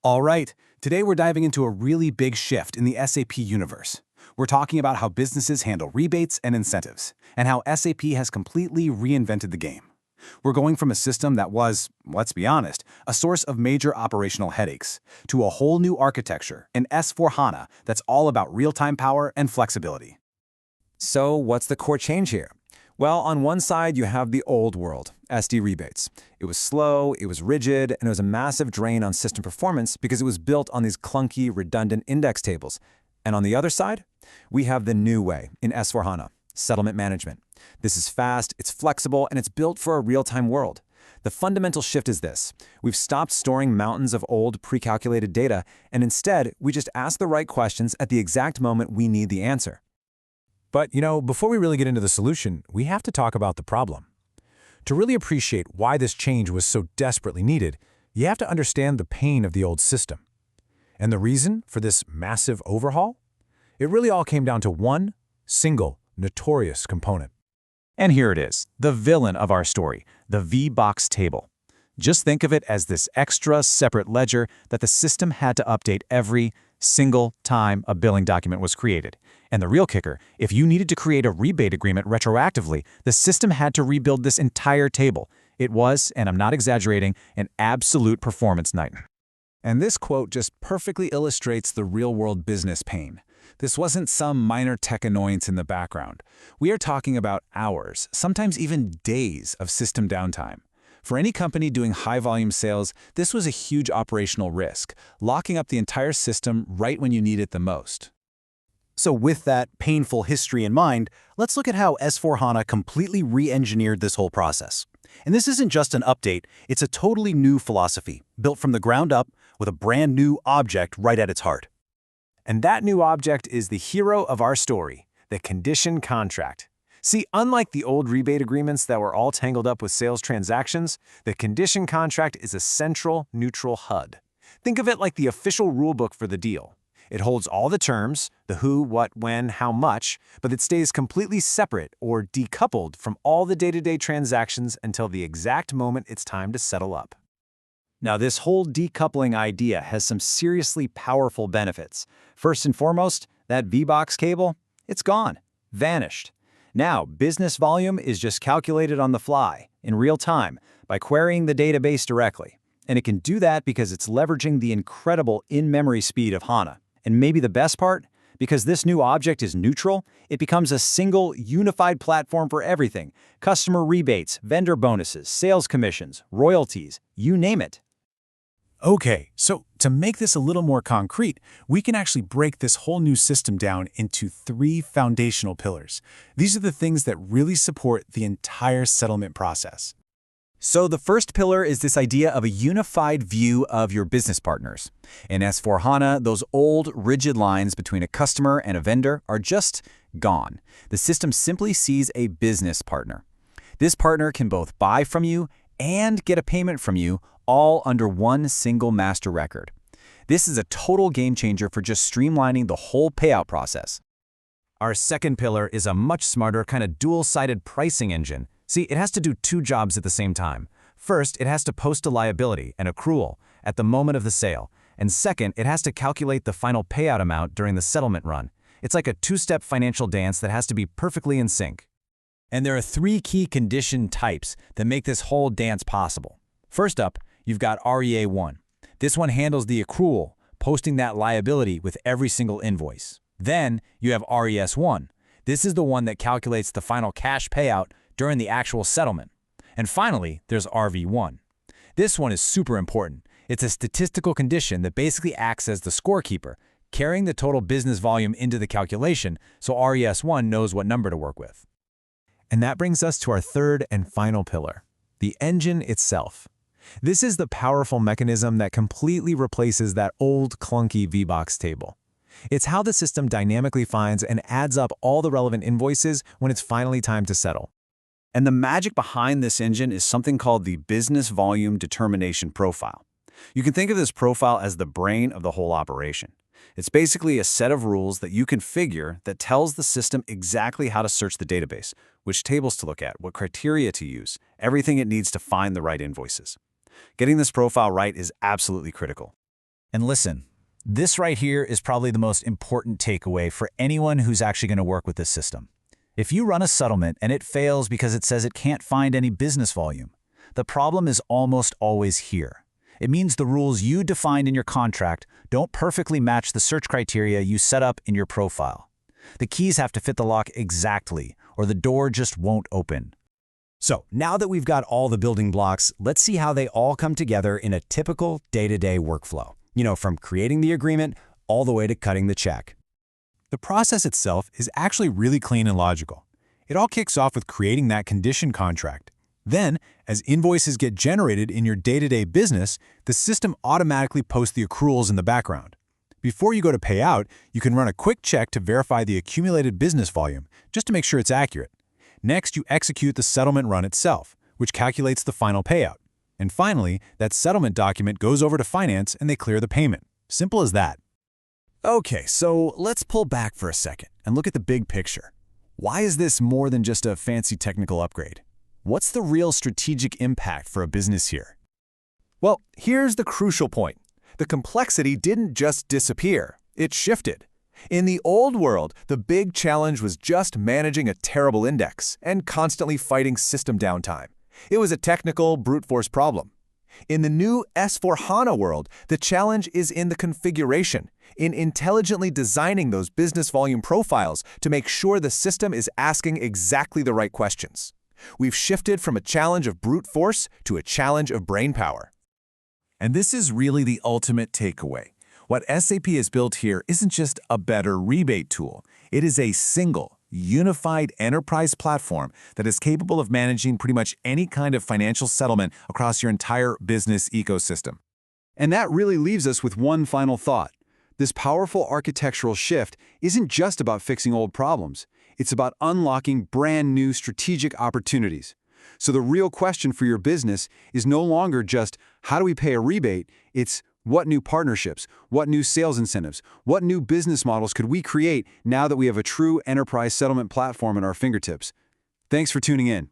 All right, today we're diving into a really big shift in the SAP universe. We're talking about how businesses handle rebates and incentives, and how SAP has completely reinvented the game. We're going from a system that was, let's be honest, a source of major operational headaches, to a whole new architecture in S/4HANA that's all about real-time power and flexibility. So what's the core change here? Well, on one side, you have the old world, SD rebates. It was slow, it was rigid, and it was a massive drain on system performance because it was built on these clunky, redundant index tables. And on the other side, we have the new way in S/4HANA, settlement management. This is fast, it's flexible, and it's built for a real-time world. The fundamental shift is this. We've stopped storing mountains of old, pre-calculated data, and instead, we just ask the right questions at the exact moment we need the answer. But, before we really get into the solution, we have to talk about the problem. To really appreciate why this change was so desperately needed, you have to understand the pain of the old system. And the reason for this massive overhaul? It really all came down to one single, notorious component. And here it is, the villain of our story, the VBox table. Just think of it as this extra separate ledger that the system had to update every single time a billing document was created. And the real kicker, if you needed to create a rebate agreement retroactively, the system had to rebuild this entire table. It was, and I'm not exaggerating, an absolute performance nightmare. And this quote just perfectly illustrates the real-world business pain. This wasn't some minor tech annoyance in the background. We are talking about hours, sometimes even days of system downtime. For any company doing high-volume sales, this was a huge operational risk, locking up the entire system right when you need it the most. So with that painful history in mind, let's look at how S/4HANA completely re-engineered this whole process. And this isn't just an update, it's a totally new philosophy, built from the ground up with a brand new object right at its heart. And that new object is the hero of our story, the condition contract. See, unlike the old rebate agreements that were all tangled up with sales transactions, the condition contract is a central, neutral HUD. Think of it like the official rulebook for the deal. It holds all the terms, the who, what, when, how much, but it stays completely separate or decoupled from all the day-to-day transactions until the exact moment it's time to settle up. Now, this whole decoupling idea has some seriously powerful benefits. First and foremost, that VBox cable, it's gone, vanished. Now, business volume is just calculated on the fly, in real time, by querying the database directly. And it can do that because it's leveraging the incredible in-memory speed of HANA. And maybe the best part, because this new object is neutral, it becomes a single, unified platform for everything. Customer rebates, vendor bonuses, sales commissions, royalties, you name it. Okay, so to make this a little more concrete, we can actually break this whole new system down into three foundational pillars. These are the things that really support the entire settlement process. So the first pillar is this idea of a unified view of your business partners. In S/4HANA, those old, rigid lines between a customer and a vendor are just gone. The system simply sees a business partner. This partner can both buy from you and get a payment from you, all under one single master record. This is a total game changer for just streamlining the whole payout process. Our second pillar is a much smarter kind of dual-sided pricing engine. See, it has to do two jobs at the same time. First, it has to post a liability, an accrual, at the moment of the sale. And second, it has to calculate the final payout amount during the settlement run. It's like a two-step financial dance that has to be perfectly in sync. And there are three key condition types that make this whole dance possible. First up, you've got REA1. This one handles the accrual, posting that liability with every single invoice. Then you have RES1. This is the one that calculates the final cash payout during the actual settlement. And finally, there's RV1. This one is super important. It's a statistical condition that basically acts as the scorekeeper, carrying the total business volume into the calculation so RES1 knows what number to work with. And that brings us to our third and final pillar, the engine itself. This is the powerful mechanism that completely replaces that old clunky VBox table. It's how the system dynamically finds and adds up all the relevant invoices when it's finally time to settle. And the magic behind this engine is something called the Business Volume Determination Profile. You can think of this profile as the brain of the whole operation. It's basically a set of rules that you configure that tells the system exactly how to search the database, which tables to look at, what criteria to use, everything it needs to find the right invoices. Getting this profile right is absolutely critical. And listen, this right here is probably the most important takeaway for anyone who's actually going to work with this system. If you run a settlement and it fails because it says it can't find any business volume, the problem is almost always here. It means the rules you defined in your contract don't perfectly match the search criteria you set up in your profile. The keys have to fit the lock exactly, or the door just won't open. So now that we've got all the building blocks, let's see how they all come together in a typical day-to-day workflow. From creating the agreement all the way to cutting the check. The process itself is actually really clean and logical. It all kicks off with creating that condition contract. Then, as invoices get generated in your day-to-day business, the system automatically posts the accruals in the background. Before you go to pay out, you can run a quick check to verify the accumulated business volume, just to make sure it's accurate. Next, you execute the settlement run itself, which calculates the final payout. And finally, that settlement document goes over to finance and they clear the payment. Simple as that. Okay, so let's pull back for a second and look at the big picture. Why is this more than just a fancy technical upgrade? What's the real strategic impact for a business here? Well, here's the crucial point. The complexity didn't just disappear, it shifted. In the old world, the big challenge was just managing a terrible index and constantly fighting system downtime. It was a technical, brute force problem. In the new S/4HANA world, the challenge is in the configuration, in intelligently designing those business volume profiles to make sure the system is asking exactly the right questions. We've shifted from a challenge of brute force to a challenge of brainpower. And this is really the ultimate takeaway. What SAP has built here isn't just a better rebate tool. It is a single, unified enterprise platform that is capable of managing pretty much any kind of financial settlement across your entire business ecosystem. And that really leaves us with one final thought. This powerful architectural shift isn't just about fixing old problems. It's about unlocking brand new strategic opportunities. So the real question for your business is no longer just, how do we pay a rebate? It's, what new partnerships, what new sales incentives, what new business models could we create now that we have a true enterprise settlement platform at our fingertips? Thanks for tuning in.